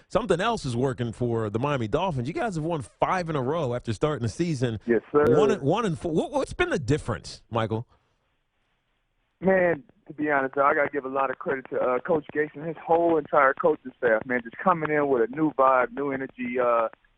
something else is working for the Miami Dolphins. You guys have won 5 in a row after starting the season. Yes, sir. One and 4. What's been the difference, Michael? Man, to be honest, I got to give a lot of credit to Coach Gates and his whole entire coaching staff, man, just coming in with a new vibe, new energy,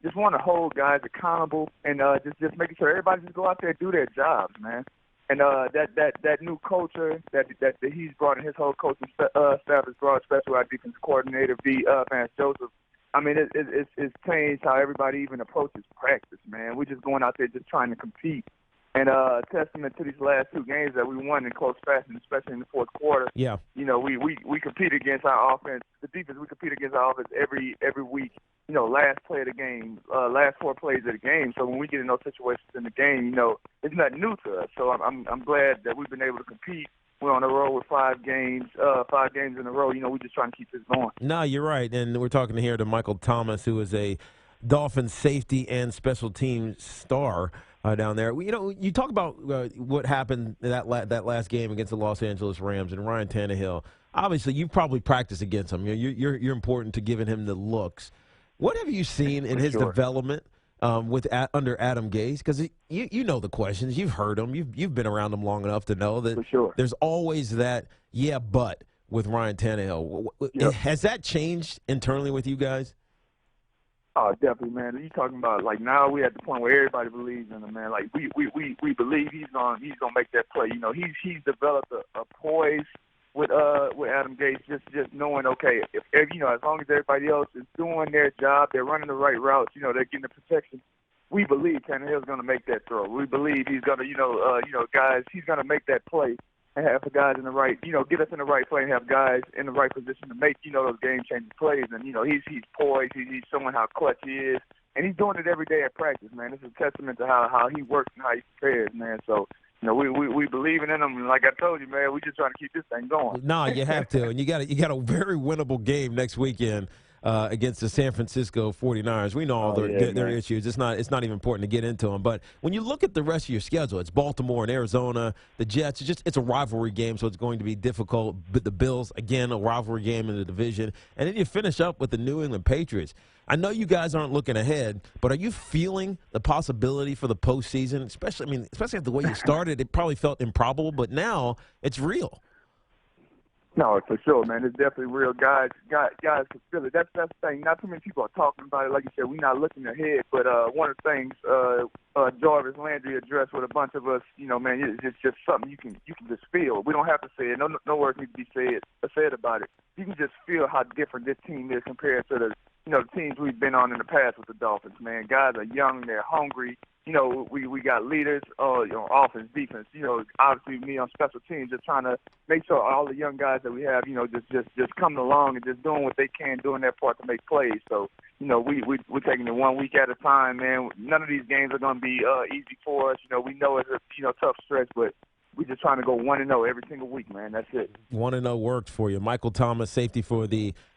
just want to hold guys accountable and just making sure everybody just go out there and do their jobs, man. And that new culture that he's brought in, his whole coaching staff has brought, especially our defense coordinator, Vance Joseph. I mean, it's changed how everybody even approaches practice, man. We're just going out there just trying to compete. And testament to these last 2 games that we won in close fashion, especially in the fourth quarter. Yeah. You know, we compete against our offense. The defense, we compete against our offense every week. You know, last play of the game, last 4 plays of the game. So when we get in those situations in the game, you know, it's nothing new to us. So I'm glad that we've been able to compete. We're on the road with 5 games in a row. You know, we're just trying to keep this going. No, you're right. And we're talking here to Michael Thomas, who is a Dolphins safety and special teams star down there. You know, you talk about what happened that last game against the Los Angeles Rams and Ryan Tannehill. Obviously, you probably practiced against him. You're important to giving him the looks. What have you seen in his development under Adam Gase? Because you know the questions. You've heard them. You've been around him long enough to know that there's always that but with Ryan Tannehill. Yep. Has that changed internally with you guys? Oh, definitely, man. You talking about like now we at the point where everybody believes in him, man. Like we believe he's gonna make that play. You know, he's developed a poise with Adam Gase, just knowing, okay, if you know, as long as everybody else is doing their job, they're running the right routes, you know, they're getting the protection. We believe Tannehill's gonna make that throw. We believe he's gonna, guys, he's gonna make that play and have the guys in the right, get us in the right play and have guys in the right position to make, those game-changing plays. And, he's poised. He's showing how clutch he is. And he's doing it every day at practice, man. It's a testament to how he works and how he prepares, man. So, we believe in him. And like I told you, man, we just trying to keep this thing going. No, you have to. And you got a very winnable game next weekend against the San Francisco 49ers. We know all their issues. It's not even important to get into them. But when you look at the rest of your schedule, it's Baltimore and Arizona, the Jets. It's a rivalry game, so it's going to be difficult. But the Bills, again, a rivalry game in the division. And then you finish up with the New England Patriots. I know you guys aren't looking ahead, but are you feeling the possibility for the postseason? Especially after the way you started, it probably felt improbable, but now it's real. No, for sure, man. It's definitely real. Guys can feel it. That's the thing. Not too many people are talking about it. Like you said, we're not looking ahead. But one of the things Jarvis Landry addressed with a bunch of us, man, it's just something you can just feel. We don't have to say it. No words need to be said about it. You can just feel how different this team is compared to the teams we've been on in the past with the Dolphins, man. Guys are young, they're hungry. We got leaders, offense, defense. Obviously me on special teams, just trying to make sure all the young guys that we have, just coming along and just doing what they can, doing their part to make plays. So, we're taking it 1 week at a time, man. None of these games are going to be easy for us. We know it's a tough stretch, but we're just trying to go 1-0 every single week, man. That's it. 1-0 worked for you. Michael Thomas, safety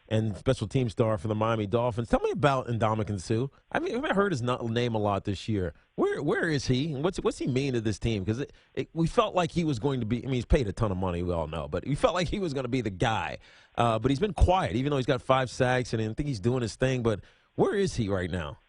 and special team star for the Miami Dolphins. Tell me about Ndamukong Suh. I haven't heard his name a lot this year. Where is he? And what's he mean to this team? Because we felt like he was going to be. I mean, he's paid a ton of money. We all know, but we felt like he was going to be the guy. But he's been quiet, even though he's got 5 sacks and I think he's doing his thing. But where is he right now?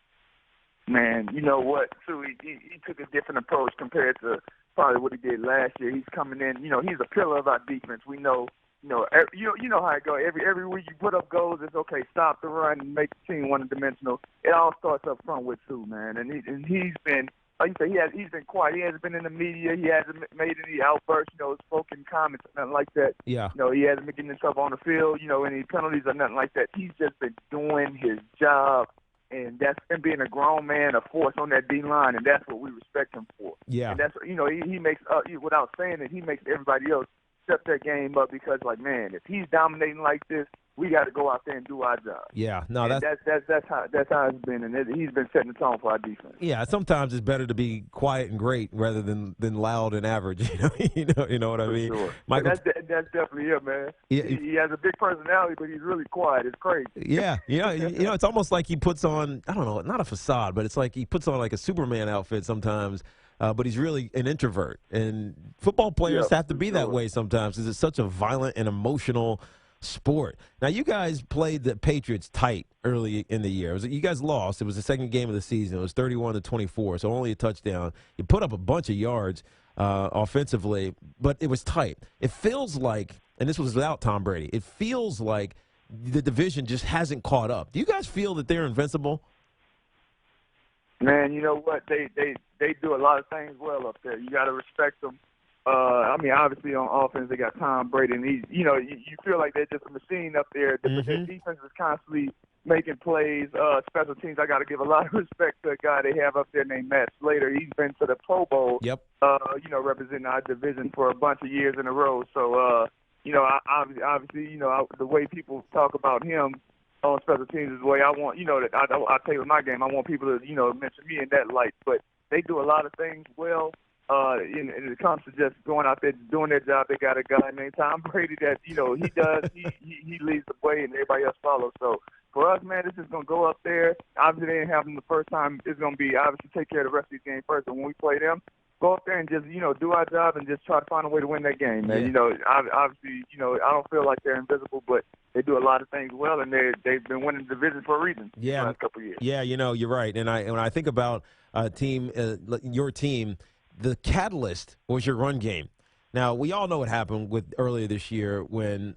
Man, you know what? Suh, he took a different approach compared to probably what he did last year. He's coming in. He's a pillar of our defense. We know. You know how it goes. Every week you put up goals, it's okay. Stop the run and make the team one-dimensional. It all starts up front with Suh, man. And he's been, like you say, he's been quiet. He hasn't been in the media. He hasn't made any outbursts, spoken comments or nothing like that. Yeah. He hasn't been getting in trouble on the field, any penalties or nothing like that. He's just been doing his job, and that's him being a grown man, a force on that D line, and that's what we respect him for. Yeah. And that's he makes without saying it, he makes everybody else step their game up because, like, man, if he's dominating like this, we got to go out there and do our job. Yeah, no, that's how it's been, and he's been setting the tone for our defense. Yeah, sometimes it's better to be quiet and great rather than loud and average. You know what I mean? Sure. Michael, that's definitely it, man. Yeah, he has a big personality, but he's really quiet. It's crazy. Yeah, it's almost like he puts on, I don't know, not a facade, but it's like he puts on like a Superman outfit sometimes. But he's really an introvert, and football players have to be that way sometimes because it's such a violent and emotional sport. Now, you guys played the Patriots tight early in the year. You guys lost. It was the second game of the season. It was 31-24, so only a touchdown. You put up a bunch of yards offensively, but it was tight. It feels like, and this was without Tom Brady, it feels like the division just hasn't caught up. Do you guys feel that they're invincible? Man, you know what? They do a lot of things well up there. You got to respect them. I mean, obviously on offense they got Tom Brady, and you feel like they're just a machine up there. But their defense is constantly making plays. Special teams, I got to give a lot of respect to a guy they have up there named Matt Slater. He's been to the Pro Bowl. Yep. Representing our division for a bunch of years in a row. So, obviously, the way people talk about him on special teams is the way I want. That I tell you with my game, I want people to mention me in that light. But they do a lot of things well. And it comes to just going out there doing their job. They got a guy named Tom Brady that he does. he leads the way and everybody else follows. So for us, man, this is gonna go up there. Obviously, they didn't have them the first time. It's gonna be obviously take care of the rest of these games first. But when we play them, go up there and just do our job and just try to find a way to win that game, man. Yeah. Obviously, I don't feel like they're invisible, but they do a lot of things well, and they've been winning the division for a reason. Yeah, the last couple of years. Yeah, you're right. And when I think about your team. The catalyst was your run game. Now, we all know what happened with earlier this year when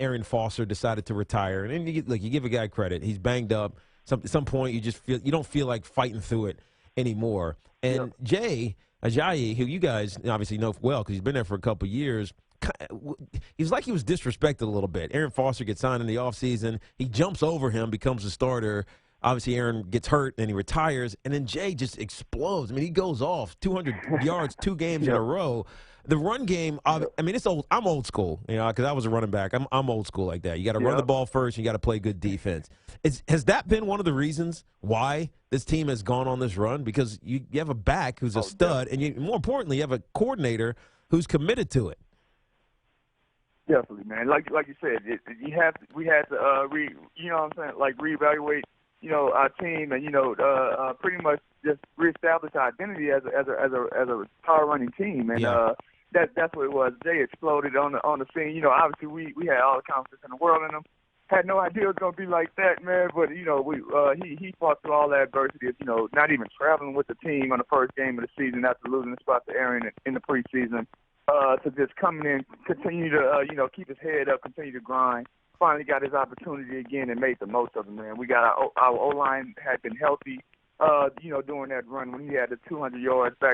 Aaron Foster decided to retire. And you give a guy credit. He's banged up. At some point, you don't feel like fighting through it anymore. And Jay Ajayi, who you guys obviously know well because he's been there for a couple of years, he's like he was disrespected a little bit. Aaron Foster gets signed in the offseason. He jumps over him, becomes a starter. Obviously, Aaron gets hurt, and he retires, and then Jay just explodes. I mean, he goes off 200 yards 2 games in a row. The run game, I mean, it's old. I'm old school, because I was a running back. I'm old school like that. You got to run the ball first, and you got to play good defense. Has that been one of the reasons why this team has gone on this run? Because you have a back who's a stud, and more importantly, you have a coordinator who's committed to it. Definitely, man. Like you said, we had to reevaluate our team and pretty much just reestablish our identity as a power running team, and that's what it was. Jay exploded on the scene. Obviously we had all the confidence in the world in him. Had no idea it was gonna be like that, man. But he fought through all that adversity. Not even traveling with the team on the first game of the season after losing the spot to Aaron in the preseason. To just coming in, continue to keep his head up, continue to grind. Finally got his opportunity again and made the most of it, man. We got our O-line had been healthy, during that run when he had the 200 yards back